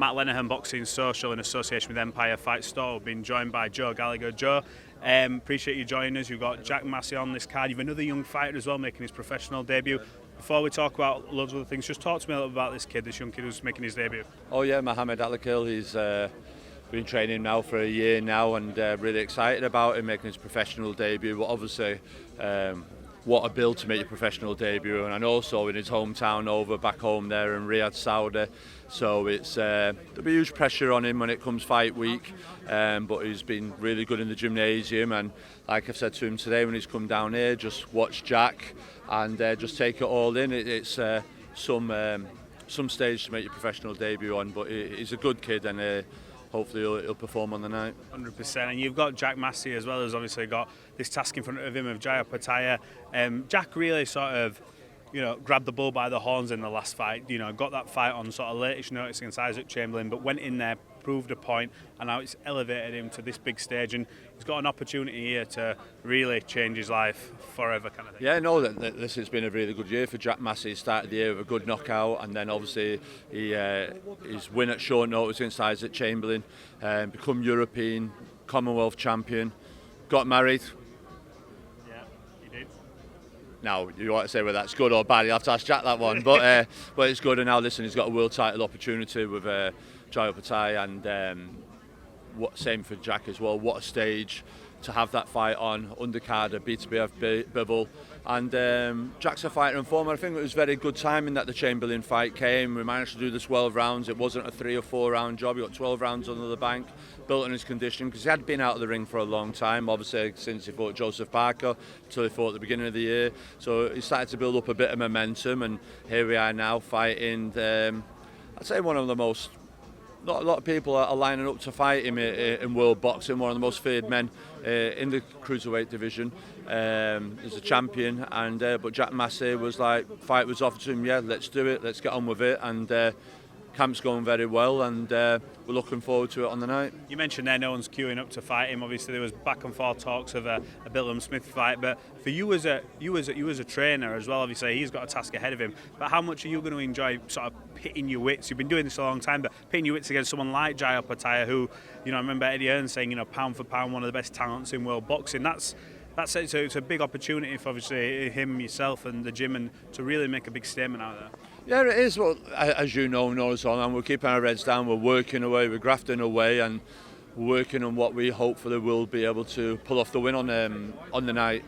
I'm at Lenihan Boxing Social in association with Empire Fight Store. We've been joined by Joe Gallagher. Joe, appreciate you joining us. You've got Jack Massey on this card. You've another young fighter as well making his professional debut. Before we talk about loads of other things, just talk to me a little about this kid, this young kid who's making his debut. Oh yeah, Mohamed Alakil. He's been training now for a year now, and really excited about him making his professional debut. But obviously, what a build to make your professional debut, and also in his hometown over back home there in Riyadh, Saudi. So it's there'll be huge pressure on him when it comes fight week, but he's been really good in the gymnasium, and like I've said to him today when he's come down here, just watch Jack and just take it all in. It's some stage to make your professional debut on, but he's a good kid, and hopefully he'll perform on the night. 100%. And you've got Jack Massey as well, who's obviously got this task in front of him of Jaya Pataya. Jack really sort of, grabbed the bull by the horns in the last fight. Got that fight on sort of late-ish notice against Isaac Chamberlain, but went in there, proved a point, and now it's elevated him to this big stage, and he's got an opportunity here to really change his life forever, kind of thing. Yeah, no, this has been a really good year for Jack Massey. He started the year with a good knockout, and then obviously his win at short notice against Isaac Chamberlain, become European Commonwealth champion, got married. Now, you want to say whether that's good or bad, you'll have to ask Jack that one. But it's good, and now listen, he's got a world title opportunity with Jaya Pataya, and same for Jack as well. What a stage to have that fight on, undercard of Dmitry Bivol. And Jack's a fighter in form. I think it was very good timing that the Chamberlain fight came. We managed to do the 12 rounds. It wasn't a 3 or 4 round job. He got 12 rounds under the bank, built on his conditioning, because he had been out of the ring for a long time, obviously since he fought Joseph Parker, until he fought at the beginning of the year. So he started to build up a bit of momentum, and here we are now fighting, I'd say one of the most, not a lot of people are lining up to fight him in world boxing, one of the most feared men in the cruiserweight division. He's a champion, and but Jack Massey was like, fight was offered to him, yeah, let's do it, let's get on with it, and camp's going very well, and we're looking forward to it on the night. You mentioned there no one's queuing up to fight him. Obviously there was back and forth talks of a Billum Smith fight, but for you as a trainer as well, obviously he's got a task ahead of him. But how much are you going to enjoy sort of pitting your wits? You've been doing this a long time, but pitting your wits against someone like Jaya Pataya, who, I remember Eddie Hearn saying, pound for pound, one of the best talents in world boxing. It's a big opportunity for obviously him, yourself, and the gym, and to really make a big statement out there. Yeah, it is. Well, as you know us all, and we're keeping our heads down. We're working away, we're grafting away, and we're working on what we hopefully will be able to pull off the win on the night.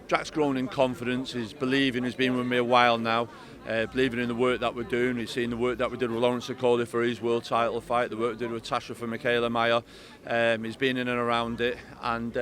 Jack's grown in confidence. He's believing. He's been with me a while now, believing in the work that we're doing. He's seen the work that we did with Lawrence Okoli for his world title fight, the work we did with Tasha for Michaela Mayer. He's been in and around it, and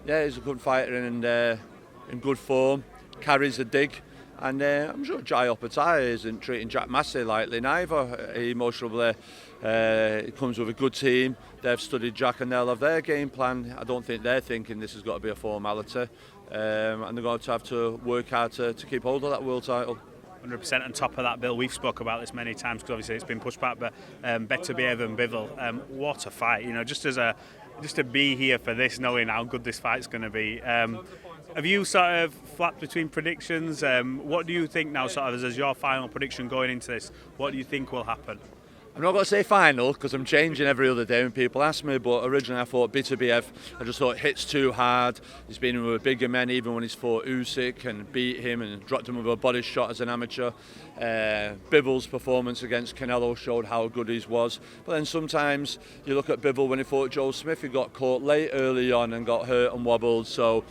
he's a good fighter and in good form. Carries a dig. And I'm sure Jaya Pataya isn't treating Jack Massey lightly neither. Emotionally, it comes with a good team. They've studied Jack, and they'll have their game plan. I don't think they're thinking this has got to be a formality, and they're going to have to work hard to keep hold of that world title. 100% on top of that, Bill. We've spoke about this many times because obviously it's been pushed back, but Beterbiev and Bivol, what a fight! Just to be here for this, knowing how good this fight's going to be. Have you sort of flapped between predictions? What do you think now, sort of as your final prediction going into this? What do you think will happen? I'm not going to say final because I'm changing every other day when people ask me, but originally I thought Beterbiev, I just thought hits too hard. He's been with bigger men even when he's fought Usyk and beat him and dropped him with a body shot as an amateur. Bivol's performance against Canelo showed how good he was. But then sometimes you look at Bivol when he fought Joe Smith, he got caught late early on and got hurt and wobbled. So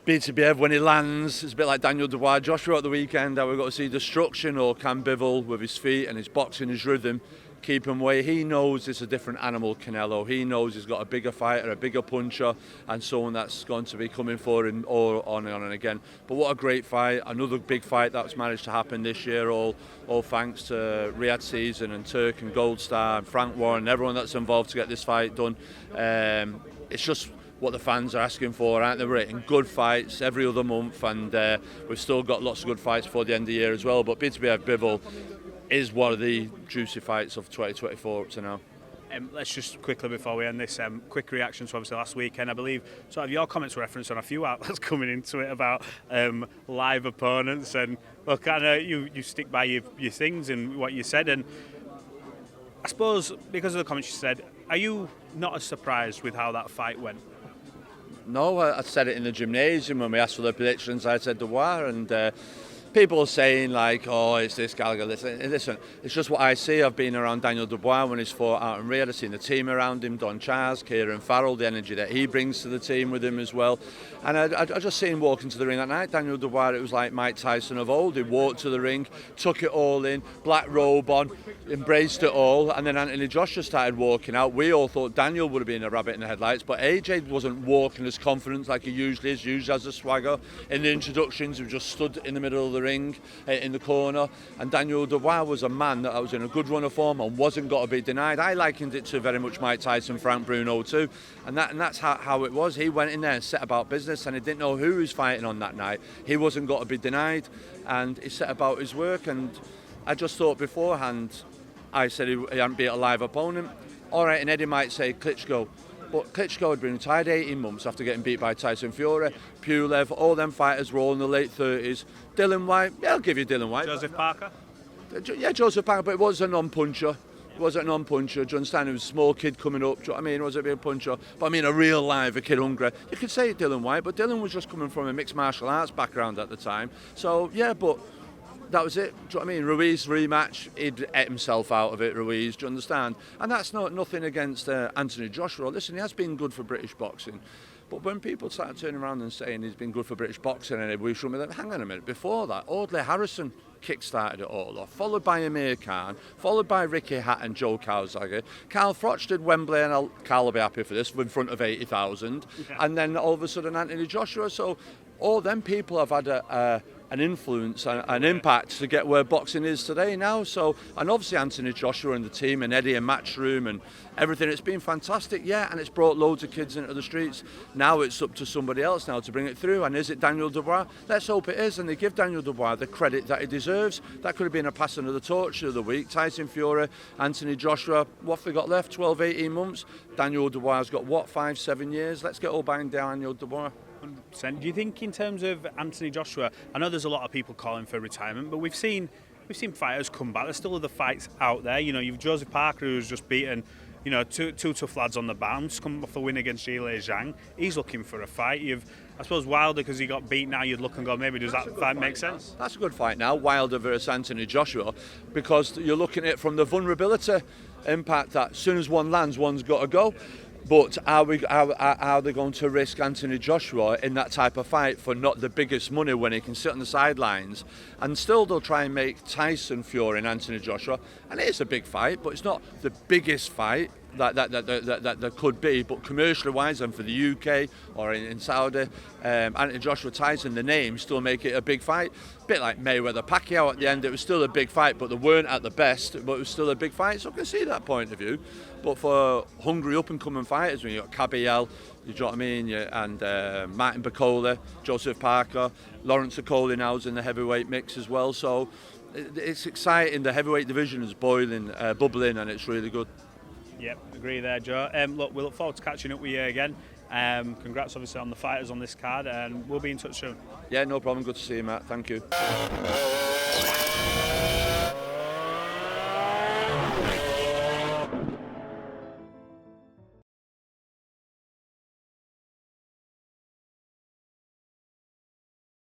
Beterbiev, when he lands, it's a bit like Daniel Dubois, Joshua at the weekend, that we've got to see destruction, or can Bivol, with his feet and his boxing, his rhythm, keep him away. He knows it's a different animal, Canelo. He knows he's got a bigger fighter, a bigger puncher, and someone that's going to be coming for him all on and again. But what a great fight, another big fight that's managed to happen this year, all thanks to Riyadh Season and Turk and Gold Star and Frank Warren, everyone that's involved to get this fight done. It's just what the fans are asking for, aren't they? We're in good fights every other month, and we've still got lots of good fights before the end of the year as well. But Beterbiev Bivol is one of the juicy fights of 2024 up to now. Let's just quickly, before we end this, quick reaction to obviously last weekend. I believe sort of your comments were referenced on a few outlets coming into it about live opponents, and look, I know you stick by your things and what you said, and I suppose because of the comments you said, are you not as surprised with how that fight went? No, I said it in the gymnasium when we asked for the predictions. I said Dubois, and people are saying like, oh, it's this Gallagher. Listen, it's just what I see. I've been around Daniel Dubois when he's fought out in Rio. I've seen the team around him, Don Charles, Kieran Farrell, the energy that he brings to the team with him as well. And I just seen him walk into the ring that night. Daniel Dubois, it was like Mike Tyson of old. He walked to the ring, took it all in, black robe on, embraced it all, and then Anthony Joshua started walking out. We all thought Daniel would have been a rabbit in the headlights, but AJ wasn't walking as confident like he usually is. Usually has a swagger. In the introductions, he just stood in the middle of the ring, in the corner, and Daniel Dubois was a man that was in a good run of form and wasn't got to be denied. I likened it to very much Mike Tyson, Frank Bruno too, and that's how it was. He went in there and set about business, and he didn't know who he was fighting on that night. He wasn't got to be denied, and he set about his work. And I just thought beforehand, I said he hadn't beat a live opponent. All right, and Eddie might say Klitschko, but Klitschko had been retired 18 months after getting beat by Tyson Fury. Pulev, all them fighters were all in the late 30s. Dylan White, yeah, I'll give you Dylan White. Joseph Parker? Yeah, Joseph Parker, but it was a non-puncher. It was a non-puncher. Do you understand? It was a small kid coming up. Do you know what I mean? It was a big puncher. But I mean, a real live, a kid hungry. You could say Dylan White, but Dylan was just coming from a mixed martial arts background at the time. So, yeah, but that was it. Do you know what I mean? Ruiz rematch, he'd ate himself out of it, Ruiz, do you understand? And that's nothing against Anthony Joshua. Listen, he has been good for British boxing. But when people started turning around and saying he's been good for British boxing, and we should be, hang on a minute, before that, Audley Harrison kick-started it all off, followed by Amir Khan, followed by Ricky Hatton and Joe Gallagher. Carl Froch did Wembley, and Carl will be happy for this, in front of 80,000. Yeah. And then all of a sudden Anthony Joshua. So all them people have had an influence, an impact to get where boxing is today now. So, and obviously Anthony Joshua and the team and Eddie and Matchroom and everything, it's been fantastic, yeah, and it's brought loads of kids into the streets. Now it's up to somebody else now to bring it through, and is it Daniel Dubois? Let's hope it is, and they give Daniel Dubois the credit that he deserves. That could have been a passing of the torch of the week. Tyson Fury, Anthony Joshua, what have they got left? 12, 18 months. Daniel Dubois has got, what, 5, 7 years? Let's get all behind Daniel Dubois. 100%. Do you think in terms of Anthony Joshua, I know there's a lot of people calling for retirement, but we've seen fighters come back. There's still other fights out there. You know, you've Joseph Parker, who's just beaten, you know, two tough lads on the bounce, come off a win against Zhilei Zhang. He's looking for a fight. I suppose Wilder, because he got beat now, you'd look and go, maybe does that fight make sense? That's a good fight now, Wilder versus Anthony Joshua, because you're looking at it from the vulnerability impact that as soon as one lands, one's got to go. But are they going to risk Anthony Joshua in that type of fight for not the biggest money when he can sit on the sidelines? And still they'll try and make Tyson Fury and Anthony Joshua, and it is a big fight, but it's not the biggest fight that there could be. But commercially wise, and for the UK or in Saudi, Anthony Joshua, Tyson, the name still make it a big fight. A bit like Mayweather Pacquiao at the end, it was still a big fight, but they weren't at the best, but it was still a big fight. So I can see that point of view. But for hungry up and coming fighters, when you've got Cabiel, you know what I mean, and Martin Bakole, Joseph Parker, Lawrence Okoli now's in the heavyweight mix as well. So it's exciting. The heavyweight division is boiling, bubbling, and it's really good. Yep, agree there, Joe. Look, we look forward to catching up with you again. Congrats, obviously, on the fighters on this card, and we'll be in touch soon. Yeah, no problem. Good to see you, Matt. Thank you.